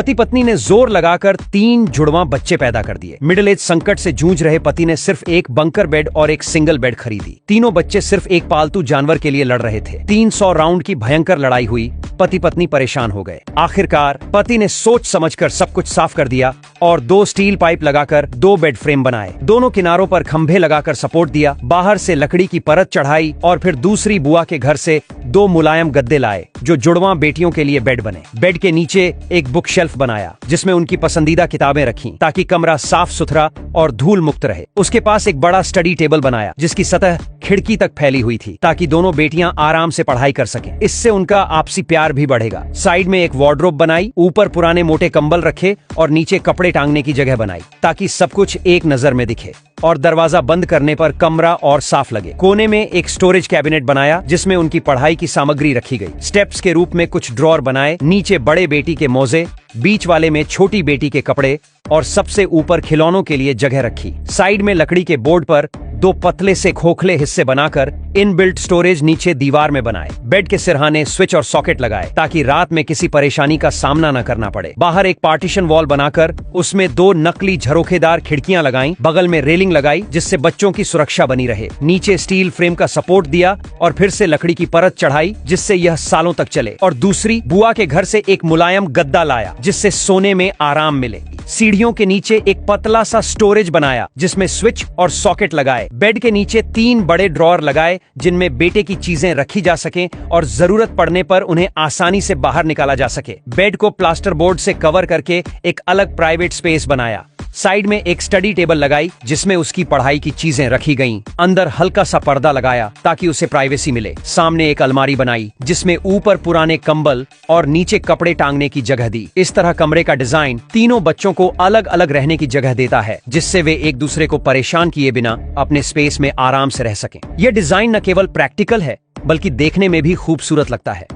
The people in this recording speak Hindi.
पति पत्नी ने जोर लगाकर 3 जुड़वां बच्चे पैदा कर दिए। मिडिल एज संकट से जूझ रहे पति ने सिर्फ एक बंकर बेड और एक सिंगल बेड खरीदी। तीनों बच्चे सिर्फ एक पालतू जानवर के लिए लड़ रहे थे। 300 राउंड की भयंकर लड़ाई हुई। पति पत्नी परेशान हो गए। आखिरकार पति ने सोच समझकर सब कुछ साफ कर दिया और 2 स्टील पाइप लगाकर 2 बेड फ्रेम बनाए। दोनों किनारों पर खंभे लगाकर सपोर्ट दिया। बाहर से लकड़ी की परत चढ़ाई और फिर दूसरी बुआ के घर से 2 मुलायम गद्दे लाए जो जुड़वां बेटियों के लिए बेड बने। बेड के नीचे एक बुक शेल्फ बनाया जिसमें उनकी पसंदीदा किताबें रखी ताकि कमरा साफ सुथरा और धूल मुक्त रहे। उसके पास एक बड़ा स्टडी टेबल बनाया जिसकी सतह खिड़की तक फैली हुई थी ताकि दोनों बेटियां आराम से पढ़ाई कर सकें। इससे उनका आपसी प्यार भी बढ़ेगा। साइड में एक वार्डरोब बनाई, ऊपर पुराने मोटे कंबल रखे और नीचे कपड़े टांगने की जगह बनाई ताकि सब कुछ एक नजर में दिखे और दरवाजा बंद करने पर कमरा और साफ लगे। कोने में एक स्टोरेज कैबिनेट बनाया जिसमें उनकी पढ़ाई की सामग्री रखी गई। स्टेप्स के रूप में कुछ ड्रॉर बनाए। नीचे बड़े बेटी के मोजे, बीच वाले में छोटी बेटी के कपड़े और सबसे ऊपर खिलौनों के लिए जगह रखी। साइड में लकड़ी के बोर्ड पर 2 पतले से खोखले हिस्से बनाकर इनबिल्ट स्टोरेज नीचे दीवार में बनाए। बेड के सिरहाने स्विच और सॉकेट लगाए ताकि रात में किसी परेशानी का सामना न करना पड़े। बाहर एक पार्टीशन वॉल बनाकर उसमें 2 नकली झरोखेदार खिड़कियां लगाई। बगल में रेलिंग लगाई जिससे बच्चों की सुरक्षा बनी रहे। नीचे स्टील फ्रेम का सपोर्ट दिया और फिर से लकड़ी की परत चढ़ाई जिससे यह सालों तक चले। और दूसरी बुआ के घर से एक मुलायम गद्दा लाया जिससे सोने में आराम मिले। सीढ़ियों के नीचे एक पतला सा स्टोरेज बनाया जिसमें स्विच और सॉकेट लगाए। बेड के नीचे 3 बड़े ड्रॉर लगाए जिनमें बेटे की चीजें रखी जा सकें और जरूरत पड़ने पर उन्हें आसानी से बाहर निकाला जा सके। बेड को प्लास्टर बोर्ड से कवर करके एक अलग प्राइवेट स्पेस बनाया। साइड में एक स्टडी टेबल लगाई जिसमें उसकी पढ़ाई की चीजें रखी गईं। अंदर हल्का सा पर्दा लगाया ताकि उसे प्राइवेसी मिले। सामने एक अलमारी बनाई जिसमें ऊपर पुराने कंबल और नीचे कपड़े टांगने की जगह दी। इस तरह कमरे का डिजाइन तीनों बच्चों को अलग अलग रहने की जगह देता है जिससे वे एक दूसरे को परेशान किए बिना अपने स्पेस में आराम से रह सकें। यह डिजाइन न केवल प्रैक्टिकल है बल्कि देखने में भी खूबसूरत लगता है।